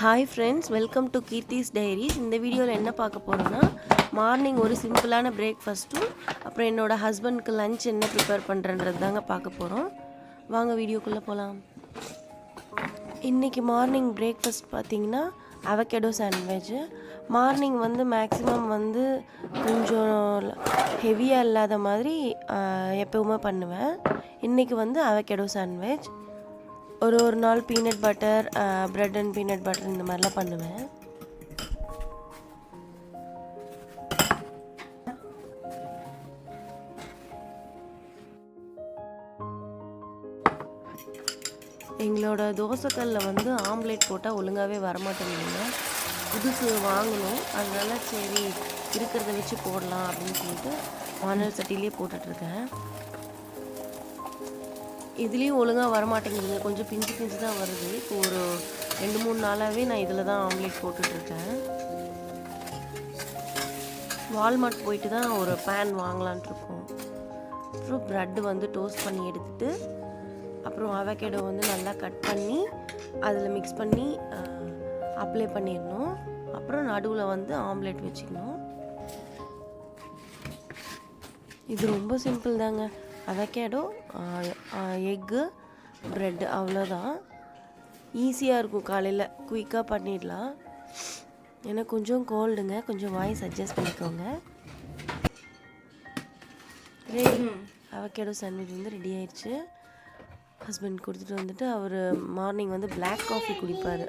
Hi friends, welcome to Keerthi's diaries. இந்த வீடியோவில் என்ன பார்க்க போகிறோன்னா, மார்னிங் ஒரு சிம்பிளான பிரேக்ஃபாஸ்ட்டும் அப்புறம் என்னோடய ஹஸ்பண்ட்க்கு லன்ச் என்ன ப்ரிப்பேர் பண்ணுறன்றது தாங்க பார்க்க போகிறோம். வாங்க வீடியோக்குள்ளே போகலாம். இன்றைக்கி மார்னிங் பிரேக்ஃபாஸ்ட் பார்த்திங்கன்னா அவகேடோ சாண்ட்விச். மார்னிங் மேக்ஸிமம் கொஞ்சம் ஹெவியாக இல்லாத மாதிரி எப்போவுமே பண்ணுவேன். இன்றைக்கி அவகேடோ சாண்ட்விச். ஒரு நாள் peanut butter, bread and peanut butter இந்த மாதிரிலாம் பண்ணுவேன். எங்களோட தோசைக்கல்லில் ஆம்லேட் போட்டால் ஒழுங்காகவே வரமாட்டேங்குதுங்க. புதுசு வாங்கணும், அதனால சரி இருக்கிறத வச்சு போடலாம் அப்படின்னு சொல்லிட்டு வானல் சட்டிலே போட்டுட்ருக்கேன். இதுலேயும் ஒழுங்காக வரமாட்டேங்குதுங்க, கொஞ்சம் பிஞ்சு தான் வருது. இப்போ ஒரு 2-3 நாளாகவே நான் இதில் தான் ஆம்லேட் போட்டுட்ருக்கேன். வால்மார்ட் போயிட்டு தான் ஒரு பேன் வாங்கலான்ட்ருக்கோம். அப்புறம் ப்ரெட்டு டோஸ்ட் பண்ணி எடுத்துகிட்டு அப்புறம் அவகேடோ நல்லா கட் பண்ணி அதில் மிக்ஸ் பண்ணி அப்ளை பண்ணிடணும். அப்புறம் நடுவில் ஆம்லேட் வச்சுக்கணும். இது ரொம்ப சிம்பிள் தாங்க. அவகேடோ, எக்கு, ப்ரெட்டு, அவ்வளோதான். ஈஸியாக இருக்கும், காலையில் குயிக்காக பண்ணிடலாம். எனக்கு கொஞ்சம் கோல்டுங்க, கொஞ்சம் வாய்ஸ் அட்ஜஸ்ட் பண்ணிக்கோங்க. ரெடி, அவகேடோ சாண்ட்விச் ரெடி ஆயிடுச்சு. ஹஸ்பண்ட் கொடுத்துட்டு வந்துட்டு அவர் மார்னிங் பிளாக் காஃபி குடிப்பார்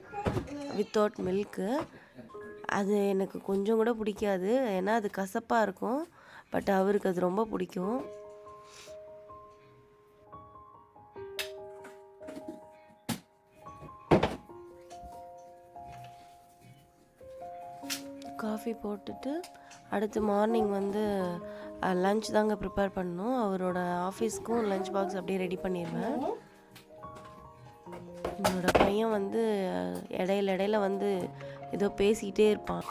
வித்தவுட் மில்க்கு. அது எனக்கு கொஞ்சம் கூட பிடிக்காது, ஏன்னா அது கசப்பாக இருக்கும். பட் அவருக்கு அது ரொம்ப பிடிக்கும். காஃபி போட்டுட்டு அடுத்து மார்னிங் லன்ச் தாங்க ப்ரிப்பேர் பண்ணணும். அவரோட ஆஃபீஸ்க்கும் லன்ச் பாக்ஸ் அப்படியே ரெடி பண்ணிடுவேன். என்னோடய பையன் இடையில ஏதோ பேசிக்கிட்டே இருப்பான்.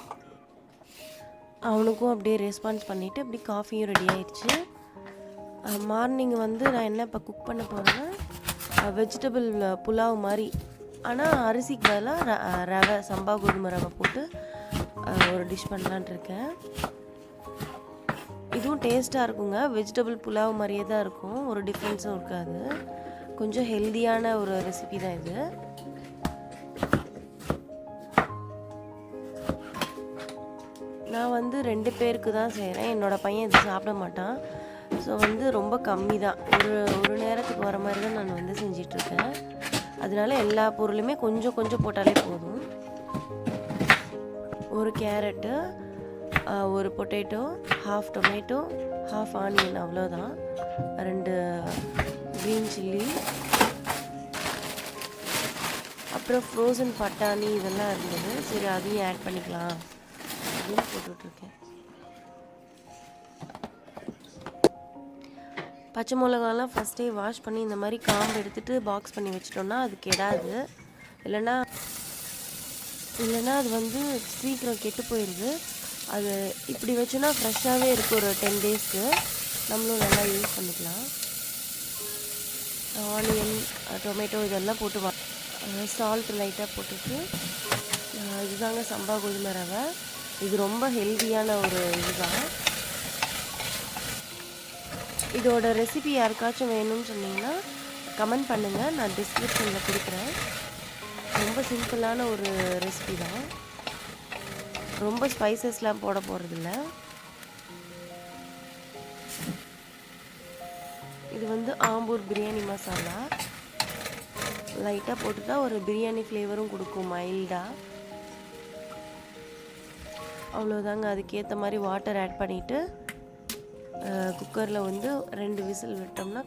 அவனுக்கும் அப்படியே ரெஸ்பான்ஸ் பண்ணிவிட்டு அப்படி காஃபியும் ரெடி ஆயிடுச்சு. மார்னிங் நான் என்ன இப்போ குக் பண்ண போகிறேன்னா வெஜிடபிள் புலாவ் மாதிரி, ஆனால் அரிசிக்கு பதிலாக ரவை, சம்பா கோதுமை ரவை போட்டு ஒரு டிஷ் பண்ணலான் இருக்கேன். இதுவும் டேஸ்ட்டாக இருக்குங்க. வெஜிடபிள் புலாவ் மாதிரியே தான் இருக்கும், ஒரு டிஃப்ரென்ஸும் இருக்காது. கொஞ்சம் ஹெல்தியான ஒரு ரெசிபி தான் இது. நான் 2 பேருக்கு தான் செய்கிறேன். என்னோடய பையன் இது சாப்பிட மாட்டான். ஸோ ரொம்ப கம்மி தான், ஒரு நேரத்துக்கு வர மாதிரி தான் நான் செஞ்சிட்ருக்கேன். அதனால எல்லா பொருளுமே கொஞ்சம் கொஞ்சம் போட்டாலே போதும். ஒரு கேரட்டு, ஒரு potato, half tomato, half onion, அவ்வளோதான். 2 க்ரீன் சில்லி, அப்புறம் ஃப்ரோசன் பட்டாணி இதெல்லாம் இருந்தது. சரி, அதையும் ஆட் பண்ணிக்கலாம் அப்படின்னு போட்டுட்ருக்கேன். பச்சை மிளகாலாம் ஃபஸ்ட்டே வாஷ் பண்ணி இந்த மாதிரி காம்பு எடுத்துகிட்டு பாக்ஸ் பண்ணி வச்சிட்டோன்னா அது கெடாது. இல்லைன்னா அது சீக்கிரம் கெட்டு போயிடுது. அது இப்படி வச்சோன்னா ஃப்ரெஷ்ஷாகவே இருக்குது. ஒரு 10 டேஸ்க்கு நம்மளும் நல்லா யூஸ் பண்ணிக்கலாம். ஆனியன், டொமேட்டோ இதெல்லாம் போட்டு சால்ட் லைட்டாக போட்டுட்டு, இதுதாங்க சம்பா கோதுமை ரவை. இது ரொம்ப ஹெல்தியான ஒரு இதுதான். இதோட ரெசிபி யாருக்காச்சும் வேணும்னு சொன்னீங்கன்னா கமெண்ட் பண்ணுங்கள், நான் டிஸ்கிரிப்ஷனில் கொடுக்குறேன். ரொம்ப சிம்பிளான ஒரு ரெசிபி தான், ரொம்ப ஸ்பைசஸ்லாம் போட போகிறதில்ல. இது ஆம்பூர் பிரியாணி மசாலா லைட்டாக போட்டுட்டா ஒரு பிரியாணி ஃப்ளேவரும் கொடுக்கும், மைல்டாக. அவ்வளோதாங்க. அதுக்கேற்ற மாதிரி வாட்டர் ஆட் பண்ணிவிட்டு குக்கரில் 2 விசில் விட்டோம்னா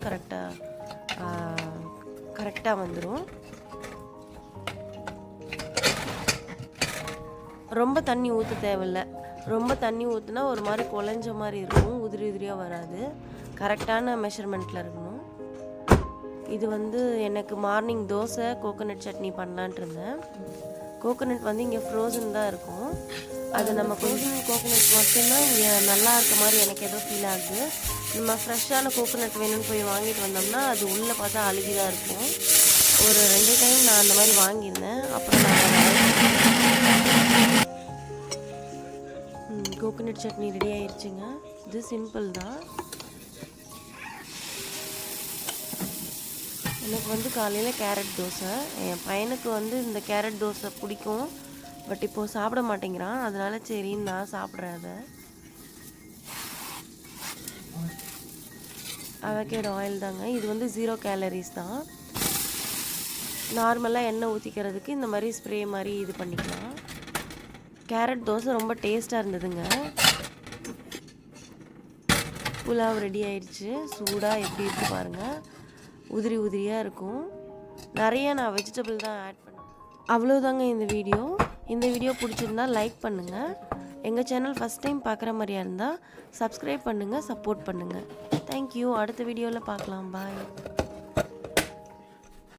கரெக்டாக வந்துடும். ரொம்ப தண்ணி ஊற்ற தேவையில்லை. ரொம்ப தண்ணி ஊற்றுனா ஒரு மாதிரி குழஞ்ச மாதிரி இருக்கும், உதிரியாக வராது. கரெக்டான மெஷர்மெண்ட்டில் இருக்கணும். இது எனக்கு மார்னிங் தோசை, கோகோனட் சட்னி பண்ணலான்ட்டு இருந்தேன். கோகோனட் இங்கே ஃப்ரோசன் தான் இருக்கும். அது நம்ம கொஞ்சம் கோகோனட் மட்டும்தான் இங்கே நல்லா இருக்க மாதிரி எனக்கு ஏதோ ஃபீல் ஆகுது. நம்ம ஃப்ரெஷ்ஷான கோகோனட் வேணும்னு போய் வாங்கிட்டு வந்தோம்னா அது உள்ளே பார்த்தா அழுகி தான் இருக்கும். ஒரு 2 டைம் நான் அந்த மாதிரி வாங்கியிருந்தேன். அப்புறம் நான் கோகோனட் சட்னி ரெடி ஆயிடுச்சுங்க. இது சிம்பிள் தான். எனக்கு வந்து காலையில் கேரட் தோசை. என் பையனுக்கு வந்து இந்த கேரட் தோசை பிடிக்கும். பட் இப்போது சாப்பிட மாட்டேங்கிறான். அதனால சரின்னு நான் சாப்பிட்றேன் அதை. அவகேடோ ஆயில் தாங்க. இது வந்து 0 கேலரிஸ் தான். நார்மலாக எண்ணெய் ஊற்றிக்கிறதுக்கு இந்த மாதிரி ஸ்ப்ரே மாதிரி இது பண்ணிக்கலாம். கேரட் தோசை ரொம்ப டேஸ்ட்டாக இருந்ததுங்க. புலாவ் ரெடி ஆயிடுச்சு. சூடாக எப்படி இருக்கு பாருங்கள். உதிரி உதிரியாக இருக்கும். நிறைய நான் வெஜிடபிள் தான் ஆட் பண்ணேன். அவ்வளோதாங்க இந்த வீடியோ. இந்த வீடியோ பிடிச்சிருந்தா லைக் பண்ணுங்கள். எங்கள் சேனல் ஃபஸ்ட் டைம் பார்க்குற மாதிரியா இருந்தால் சப்ஸ்கிரைப் பண்ணுங்கள், சப்போர்ட் பண்ணுங்கள். தேங்க்யூ. அடுத்த வீடியோவில் பார்க்கலாம். பாய்.